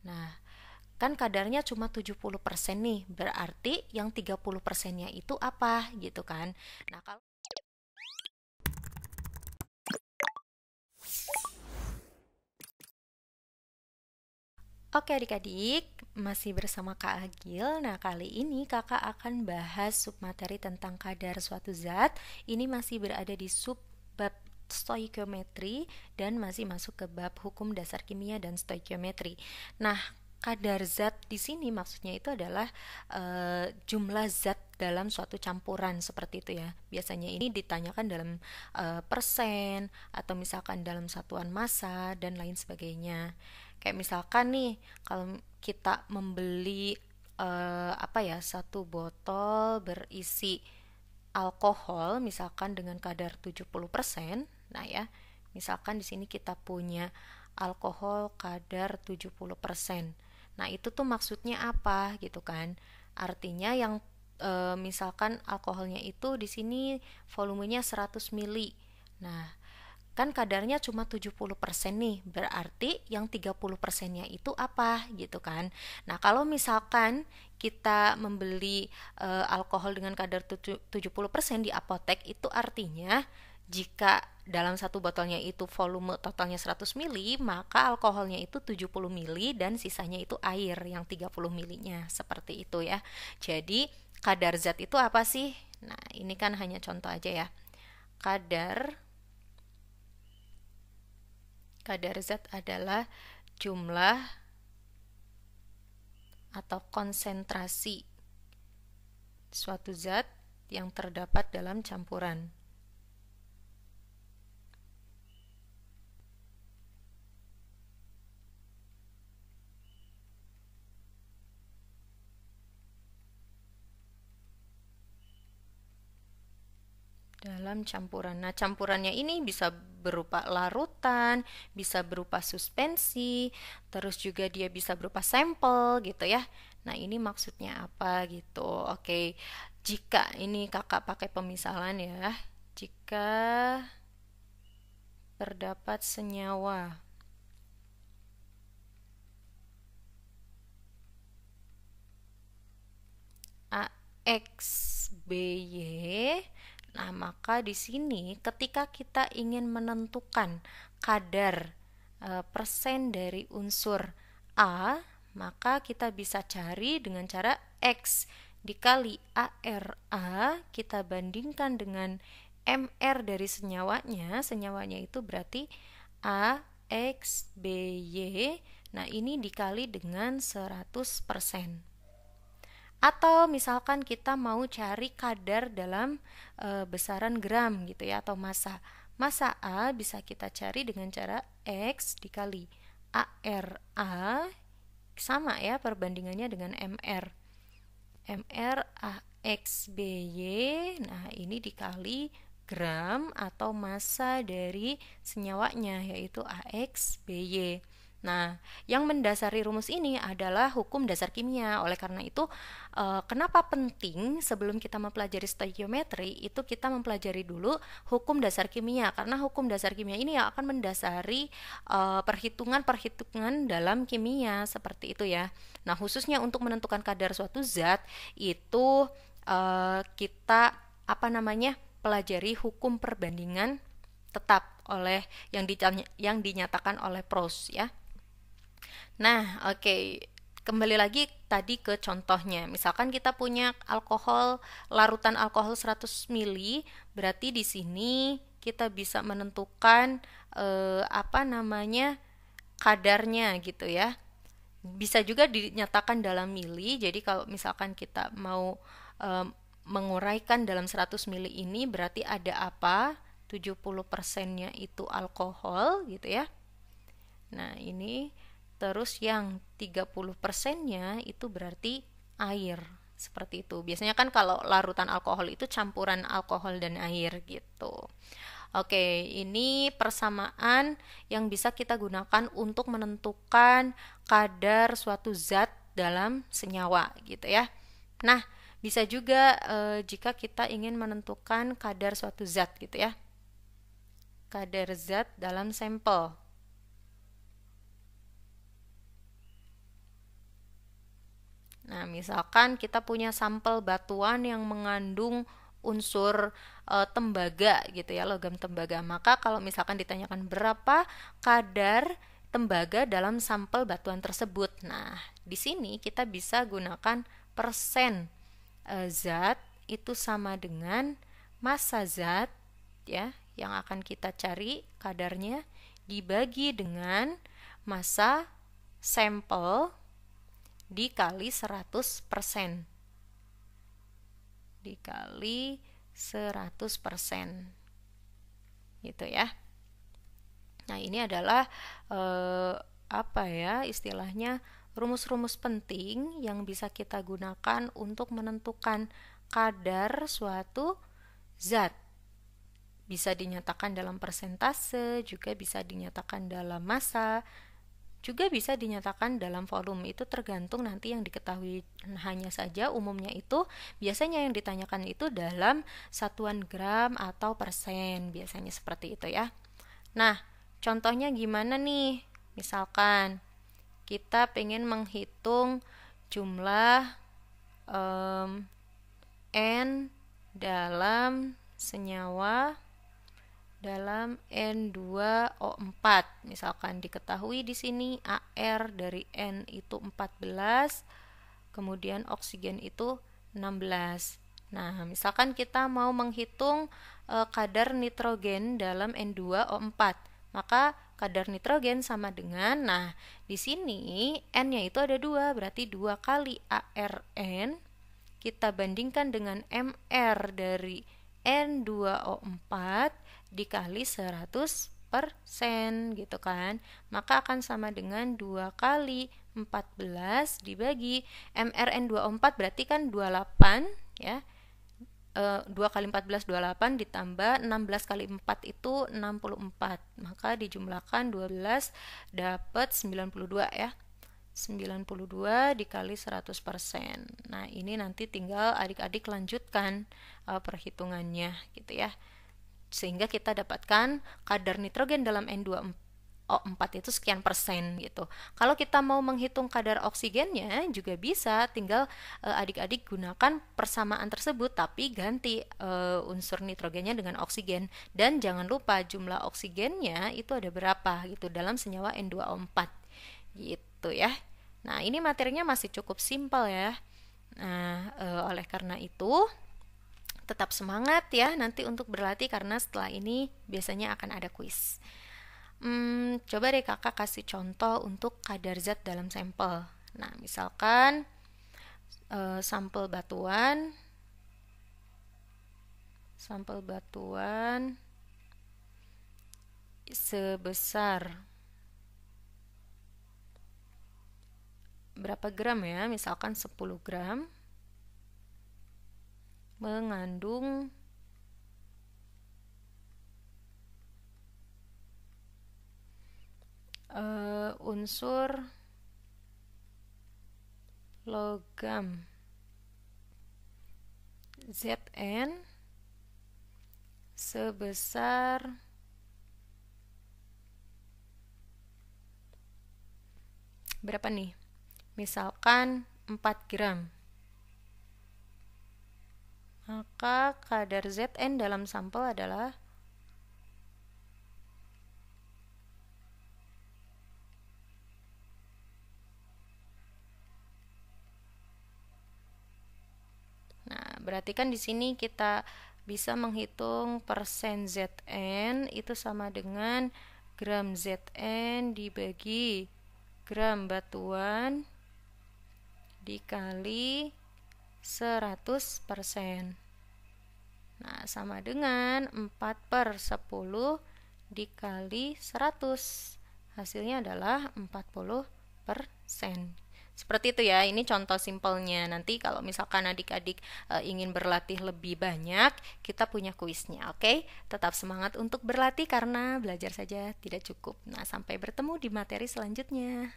Nah, kan kadarnya cuma 70% nih, berarti yang 30%-nya itu apa gitu kan. Nah, kalau Oke adik-adik, masih bersama Kak Agil. Nah, kali ini kakak akan bahas submateri tentang kadar suatu zat. Ini masih berada di sub bab stoikiometri dan masih masuk ke bab hukum dasar kimia dan stoikiometri. Nah, kadar zat di sini maksudnya itu adalah jumlah zat dalam suatu campuran seperti itu ya. Biasanya ini ditanyakan dalam persen atau misalkan dalam satuan massa dan lain sebagainya. Kayak misalkan nih, kalau kita membeli apa ya, satu botol berisi alkohol misalkan dengan kadar 70%. Nah ya, misalkan di sini kita punya alkohol kadar 70%. Nah, itu tuh maksudnya apa gitu kan? Artinya yang misalkan alkoholnya itu di sini volumenya 100 mili. Nah, kan kadarnya cuma 70% nih, berarti yang 30%-nya itu apa gitu kan. Nah, kalau misalkan kita membeli alkohol dengan kadar 70% di apotek, itu artinya jika dalam satu botolnya itu volume totalnya 100 mili, maka alkoholnya itu 70 mili dan sisanya itu air yang 30 milinya, seperti itu ya. Jadi, kadar zat itu apa sih? Nah, ini kan hanya contoh aja ya. Kadar Kadar zat adalah jumlah atau konsentrasi suatu zat yang terdapat dalam campuran. Dalam campuran. Nah, campurannya ini bisa berupa larutan, bisa berupa suspensi, terus juga dia bisa berupa sampel gitu ya. Nah, ini maksudnya apa gitu. Oke. Jika ini kakak pakai pemisalan ya. Jika terdapat senyawa AXBY. Nah, maka di sini ketika kita ingin menentukan kadar persen dari unsur A, maka kita bisa cari dengan cara X dikali ARA, kita bandingkan dengan MR dari senyawanya. Senyawanya itu berarti AXBY. Nah, ini dikali dengan 100%. Atau misalkan kita mau cari kadar dalam besaran gram gitu ya, atau massa. Massa A bisa kita cari dengan cara X dikali ARA, sama ya perbandingannya dengan MR. MR AXBY, nah ini dikali gram atau massa dari senyawanya yaitu AXBY. Nah, yang mendasari rumus ini adalah hukum dasar kimia. Oleh karena itu, kenapa penting sebelum kita mempelajari stoikiometri itu kita mempelajari dulu hukum dasar kimia, karena hukum dasar kimia ini yang akan mendasari perhitungan-perhitungan dalam kimia seperti itu ya. Nah, khususnya untuk menentukan kadar suatu zat itu kita apa namanya pelajari hukum perbandingan tetap oleh yang dinyatakan oleh Proust ya. Nah, oke. Kembali lagi tadi ke contohnya. Misalkan kita punya larutan alkohol 100 mili, berarti di sini kita bisa menentukan apa namanya kadarnya gitu ya. Bisa juga dinyatakan dalam mili. Jadi kalau misalkan kita mau menguraikan dalam 100 mili ini berarti ada apa? 70%-nya itu alkohol gitu ya. Nah, ini terus yang 30%-nya itu berarti air. Seperti itu. Biasanya kan kalau larutan alkohol itu campuran alkohol dan air gitu. Oke, ini persamaan yang bisa kita gunakan untuk menentukan kadar suatu zat dalam senyawa gitu ya. Nah, bisa juga jika kita ingin menentukan kadar suatu zat gitu ya. Kadar zat dalam sampel. misalkan kita punya sampel batuan yang mengandung unsur tembaga gitu ya, logam tembaga. Maka kalau misalkan ditanyakan berapa kadar tembaga dalam sampel batuan tersebut. Nah, di sini kita bisa gunakan persen zat itu sama dengan massa zat ya yang akan kita cari kadarnya dibagi dengan massa sampel dikali 100%. Dikali 100%. Gitu ya. Nah, ini adalah istilahnya rumus-rumus penting yang bisa kita gunakan untuk menentukan kadar suatu zat. Bisa dinyatakan dalam persentase, juga bisa dinyatakan dalam massa, juga bisa dinyatakan dalam volume. Itu tergantung nanti yang diketahui. Hanya saja umumnya itu biasanya yang ditanyakan itu dalam satuan gram atau persen, biasanya seperti itu ya. Nah, contohnya gimana nih? Misalkan kita pengen menghitung jumlah N dalam senyawa dalam N2O4. Misalkan diketahui di sini AR dari N itu 14, kemudian oksigen itu 16. Nah, misalkan kita mau menghitung kadar nitrogen dalam N2O4, maka kadar nitrogen sama dengan, nah di sini N-nya itu ada 2, berarti 2 kali ARN kita bandingkan dengan MR dari N2O4 dikali 100% gitu kan, maka akan sama dengan 2 kali 14 dibagi MRN2O4 berarti kan 28 ya. 2 kali 14 28 ditambah 16 kali 4 itu 64, maka dijumlahkan 12 dapat 92 ya. 92 dikali 100%. Nah, ini nanti tinggal adik-adik lanjutkan perhitungannya gitu ya. Sehingga kita dapatkan kadar nitrogen dalam N2O4 itu sekian persen gitu. Kalau kita mau menghitung kadar oksigennya juga bisa, tinggal adik-adik gunakan persamaan tersebut tapi ganti unsur nitrogennya dengan oksigen, dan jangan lupa jumlah oksigennya itu ada berapa gitu dalam senyawa N2O4 gitu ya. Nah, ini materinya masih cukup simpel ya. Nah, oleh karena itu tetap semangat ya nanti untuk berlatih, karena setelah ini biasanya akan ada kuis. Coba deh kakak kasih contoh untuk kadar zat dalam sampel. Nah, misalkan sampel batuan sebesar berapa gram ya, misalkan 10 gram mengandung unsur logam Zn sebesar berapa nih? Misalkan 4 gram. Maka kadar Zn dalam sampel adalah berarti kan di sini kita bisa menghitung persen Zn itu sama dengan gram Zn dibagi gram batuan dikali 100%. Nah, sama dengan 4/10 dikali 100. Hasilnya adalah 40%. Seperti itu ya, ini contoh simpelnya. Nanti kalau misalkan adik-adik ingin berlatih lebih banyak, kita punya kuisnya, oke? Tetap semangat untuk berlatih karena belajar saja tidak cukup. Nah, sampai bertemu di materi selanjutnya.